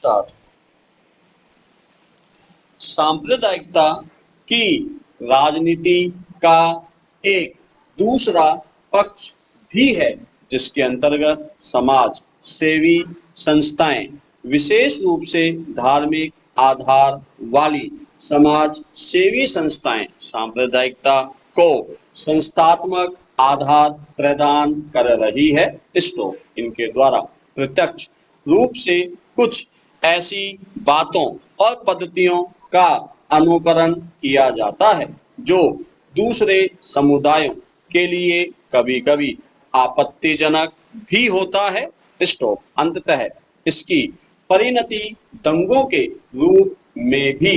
Start. सांप्रदायिकता की राजनीति का एक दूसरा पक्ष भी है, जिसके अंतर्गत समाज सेवी संस्थाएं, विशेष रूप से धार्मिक आधार वाली समाज सेवी संस्थाएं सांप्रदायिकता को संस्थात्मक आधार प्रदान कर रही है। तो इनके द्वारा प्रत्यक्ष रूप से कुछ ऐसी बातों और पद्धतियों का अनुकरण किया जाता है जो दूसरे समुदायों के लिए कभी-कभी आपत्तिजनक भी होता है। तो अंततः इसकी परिणति दंगों के रूप में भी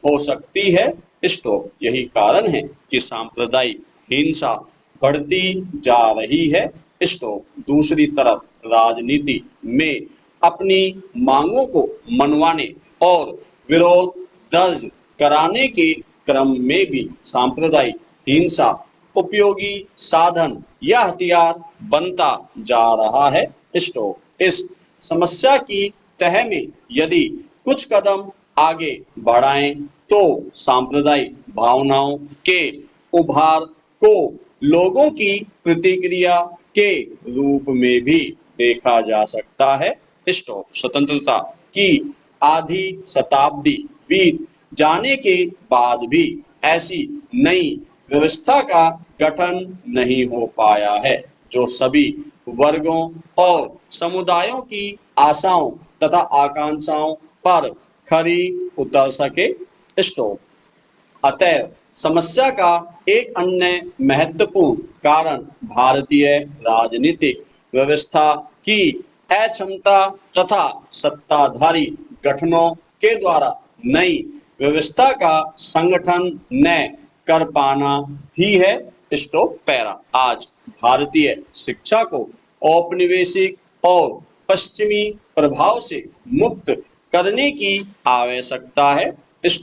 हो सकती है। तो यही कारण है कि सांप्रदायिक हिंसा बढ़ती जा रही है। तो दूसरी तरफ राजनीति में अपनी मांगों को मनवाने और विरोध दर्ज कराने के क्रम में भी सांप्रदायिक हिंसा उपयोगी साधन या हथियार बनता जा रहा है। तो इस समस्या की तह में यदि कुछ कदम आगे बढ़ाएं तो सांप्रदायिक भावनाओं के उभार को लोगों की प्रतिक्रिया के रूप में भी देखा जा सकता है। तो स्वतंत्रता की आधी शताब्दी बीत जाने के बाद भी ऐसी नई व्यवस्था का गठन नहीं हो पाया है जो सभी वर्गों और समुदायों की आशाओं तथा आकांक्षाओं पर खरी उतर सके। तो अतः समस्या का एक अन्य महत्वपूर्ण कारण भारतीय राजनीतिक व्यवस्था की अक्षमता तथा सत्ताधारी गठनों के द्वारा नई व्यवस्था का संगठन न कर पाना भी है। तो पैरा आज भारतीय शिक्षा को औपनिवेशिक और पश्चिमी प्रभाव से मुक्त करने की आवश्यकता है।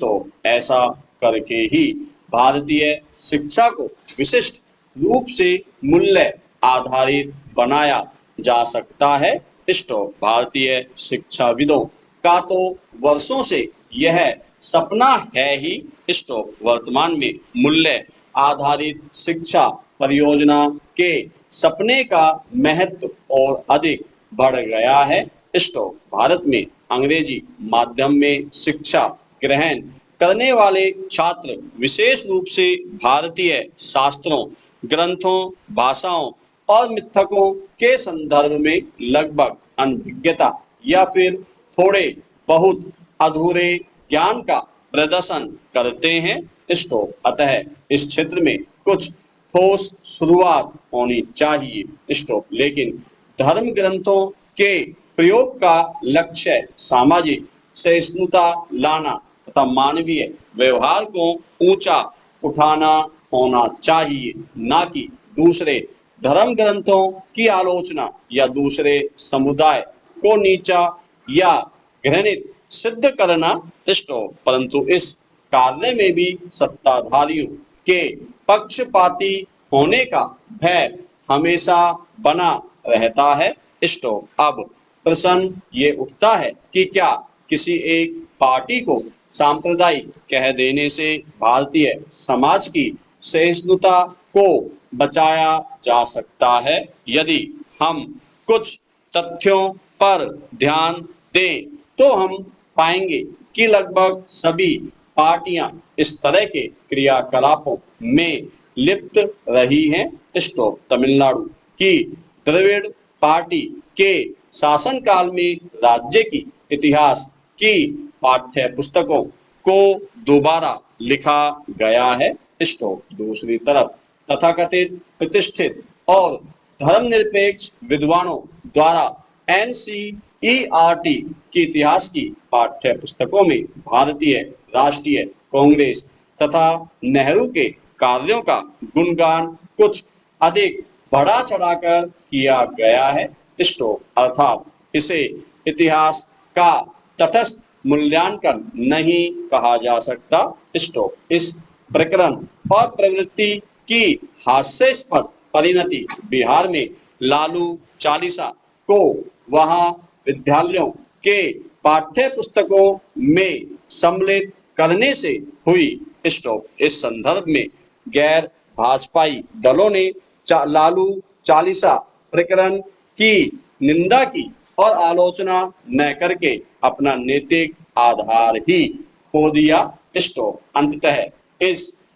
तो ऐसा करके ही भारतीय शिक्षा को विशिष्ट रूप से मूल्य आधारित बनाया जा सकता है। तो भारतीय शिक्षाविदों का तो वर्षों से यह सपना है ही। तो वर्तमान में मूल्य आधारित शिक्षा परियोजना के सपने का महत्व और अधिक बढ़ गया है। तो भारत में अंग्रेजी माध्यम में शिक्षा ग्रहण करने वाले छात्र विशेष रूप से भारतीय शास्त्रों, ग्रंथों, भाषाओं और मिथकों के संदर्भ में लगभग अनभिज्ञता या फिर थोड़े बहुत अधूरे ज्ञान का प्रदर्शन करते हैं। तो अतः इस क्षेत्र में कुछ ठोस शुरुआत होनी चाहिए। तो लेकिन धर्म ग्रंथों के प्रयोग का लक्ष्य सामाजिक सहिष्णुता लाना तथा मानवीय व्यवहार को ऊंचा उठाना होना चाहिए, ना कि दूसरे धर्म ग्रंथों की आलोचना या दूसरे समुदाय को नीचा या घृणित सिद्ध करना। तो परंतु इस कार्य में भी सत्ताधारियों के पक्षपाती होने का भय हमेशा बना रहता है। तो अब प्रश्न ये उठता है कि क्या किसी एक पार्टी को सांप्रदायिक कह देने से भारतीय समाज की सहिष्णुता को बचाया जा सकता है? यदि हम कुछ तथ्यों पर ध्यान दें तो हम पाएंगे कि लगभग सभी पार्टियां इस तरह के क्रियाकलापों में लिप्त रही हैं। तो तमिलनाडु की द्रविड़ पार्टी के शासनकाल में राज्य की इतिहास की पाठ्य पुस्तकों को दोबारा लिखा गया है। तो दूसरी तरफ तथाकथित प्रतिष्ठित और धर्मनिरपेक्ष विद्वानों द्वारा NCERT की इतिहास की पाठ्य पुस्तकों में भारतीय राष्ट्रीय कांग्रेस तथा नेहरू के कार्यों का गुणगान कुछ अधिक बढ़ा चढ़ाकर किया गया है। तो अर्थात इसे इतिहास का तटस्थ मूल्यांकन नहीं कहा जा सकता। तो इस प्रकरण और प्रवृत्ति की हास्यास्पद परिणति बिहार में लालू चालीसा को वहां विद्यालयों के पाठ्य पुस्तकों में सम्मिलित करने से हुई। स्टॉप। इस संदर्भ में गैर भाजपाई दलों ने लालू चालीसा प्रकरण की निंदा की और आलोचना न करके अपना नैतिक आधार ही खो दिया। स्टॉप। अंततः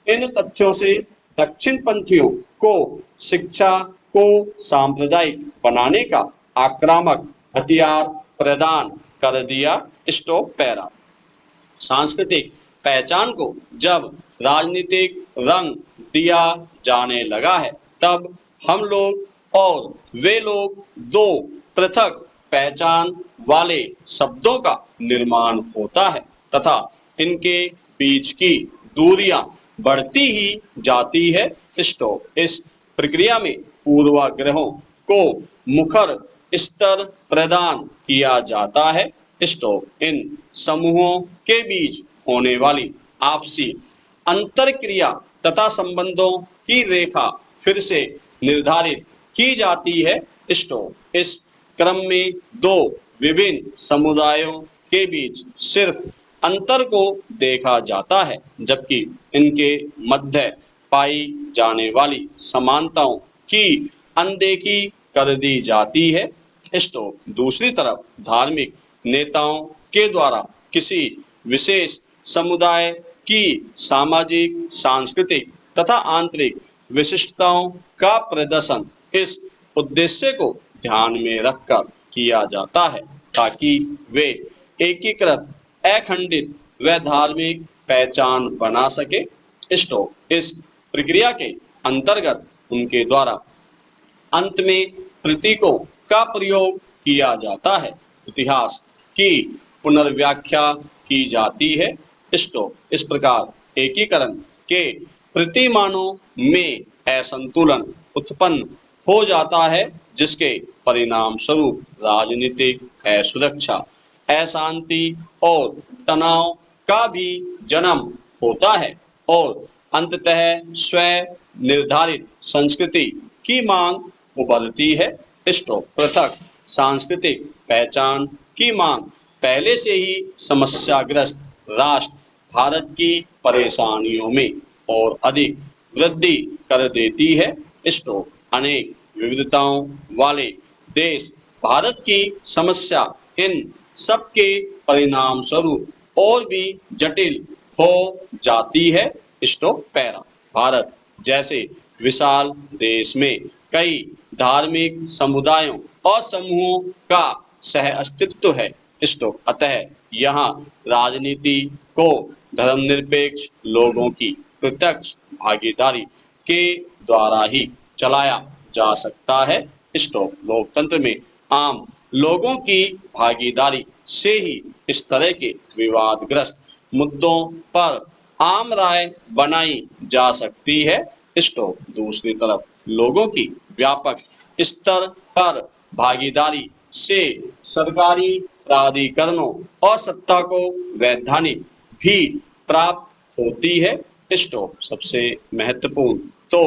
इन तथ्यों से दक्षिण पंथियों को शिक्षा को सांप्रदायिक बनाने का आक्रामक हथियार प्रदान कर दिया। Stop para. सांस्कृतिक पहचान को जब राजनीतिक रंग दिया जाने लगा है, तब हम लोग और वे लोग दो पृथक पहचान वाले शब्दों का निर्माण होता है तथा इनके बीच की दूरियां बढ़ती ही जाती है। स्टॉप। इस प्रक्रिया में पूर्वाग्रहों को मुखर स्तर प्रदान किया जाता है। स्टॉप। इन समूहों के बीच होने वाली आपसी अंतरक्रिया तथा संबंधों की रेखा फिर से निर्धारित की जाती है। स्टॉप। इस क्रम में दो विभिन्न समुदायों के बीच सिर्फ अंतर को देखा जाता है, जबकि इनके मध्य पाई जाने वाली समानताओं की अनदेखी कर दी जाती है। स्टॉप। दूसरी तरफ धार्मिक नेताओं के द्वारा किसी विशेष समुदाय की सामाजिक, सांस्कृतिक तथा आंतरिक विशिष्टताओं का प्रदर्शन इस उद्देश्य को ध्यान में रखकर किया जाता है ताकि वे एकीकृत, अखंडित व धार्मिक पहचान बना सके। स्टॉप। इस प्रक्रिया के अंतर्गत उनके द्वारा अंत में प्रतीकों का प्रयोग किया जाता है, इतिहास की पुनर्व्याख्या की जाती है। स्टॉप। इस प्रकार एकीकरण के प्रतिमानों में असंतुलन उत्पन्न हो जाता है, जिसके परिणाम स्वरूप राजनीतिक असुरक्षा, अशांति और तनाव का भी जन्म होता है और अंततः स्व निर्धारित संस्कृति की मांग उभरती है। स्टॉप। पृथक सांस्कृतिक पहचान की मांग पहले से ही समस्याग्रस्त राष्ट्र भारत की परेशानियों में और अधिक वृद्धि कर देती है। स्टॉप। अनेक विविधताओं वाले देश भारत की समस्या इन सबके परिणाम स्वरूप और भी जटिल हो जाती है। Stop para. भारत जैसे विशाल देश में कई धार्मिक समुदायों और समूहों का सह अस्तित्व है। स्टॉप। अतः यहाँ राजनीति को धर्मनिरपेक्ष लोगों की प्रत्यक्ष भागीदारी के द्वारा ही चलाया जा सकता है। स्टॉप। लोकतंत्र में आम लोगों की भागीदारी से ही इस तरह के विवादग्रस्त मुद्दों पर आम राय बनाई जा सकती है। स्टॉप। दूसरी तरफ लोगों की व्यापक स्तर पर भागीदारी से सरकारी प्राधिकरणों और सत्ता को वैधानिक भी प्राप्त होती है। स्टॉप। सबसे महत्वपूर्ण तो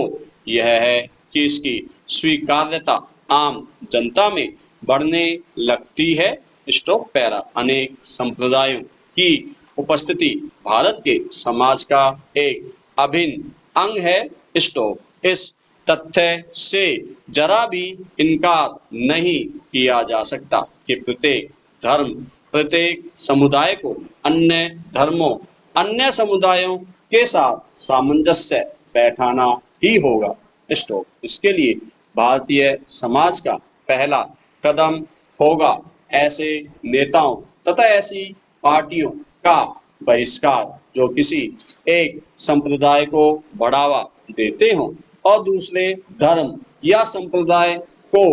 यह है कि इसकी स्वीकार्यता आम जनता में बढ़ने लगती है। Stop para. अनेक संप्रदायों की उपस्थिति भारत के समाज का एक अभिन्न अंग है। स्टॉप। इस तथ्य से जरा भी इनकार नहीं किया जा सकता कि प्रत्येक धर्म, प्रत्येक समुदाय को अन्य धर्मों, अन्य समुदायों के साथ सामंजस्य बैठाना ही होगा। स्टॉप। इसके लिए भारतीय समाज का पहला कदम होगा ऐसे नेताओं तथा ऐसी पार्टियों का बहिष्कार जो किसी एक संप्रदाय को बढ़ावा देते हों और दूसरे धर्म या संप्रदाय को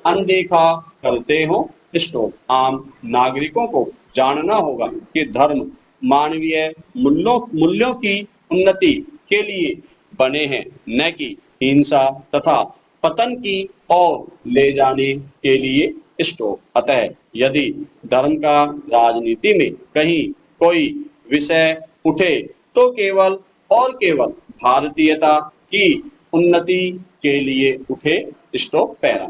अनदेखा करते हों। स्टॉप। आम नागरिकों को जानना होगा कि धर्म मानवीय मूल्यों की उन्नति के लिए बने हैं, न कि हिंसा तथा पतन की ओर ले जाने के लिए। स्टॉप। अतः यदि धर्म का राजनीति में कहीं कोई विषय उठे तो केवल और केवल भारतीयता की उन्नति के लिए उठे। Stop para.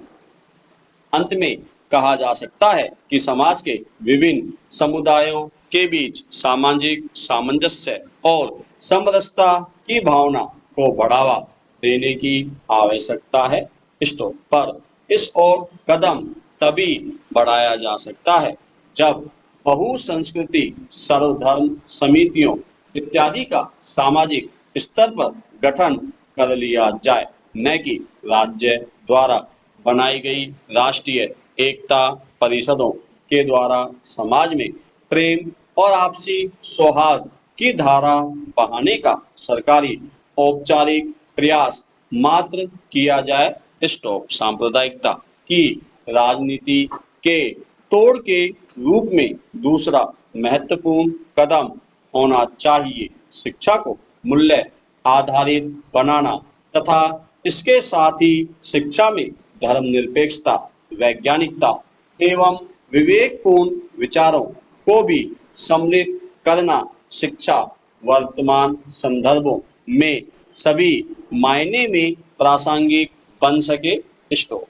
अंत में कहा जा सकता है कि समाज के विभिन्न समुदायों के बीच सामाजिक सामंजस्य और समरसता की भावना को बढ़ावा देने की आवश्यकता है। स्टॉप पर इस ओर कदम तभी बढ़ाया जा सकता है जब बहुसंस्कृति सर्वधर्म समितियों इत्यादि का सामाजिक स्तर पर गठन कर लिया जाए, न कि राज्य द्वारा बनाई गई राष्ट्रीय एकता परिषदों के द्वारा समाज में प्रेम और आपसी सौहार्द की धारा बहाने का सरकारी औपचारिक प्रयास मात्र किया जाए। स्टॉप सांप्रदायिकता की राजनीति के तोड़ के रूप में दूसरा महत्वपूर्ण कदम होना चाहिए शिक्षा को मूल्य आधारित बनाना तथा इसके साथ ही शिक्षा में धर्मनिरपेक्षता, वैज्ञानिकता एवं विवेकपूर्ण विचारों को भी सम्मिलित करना शिक्षा वर्तमान संदर्भों में सभी मायने में प्रासंगिक बन सके। स्टॉप।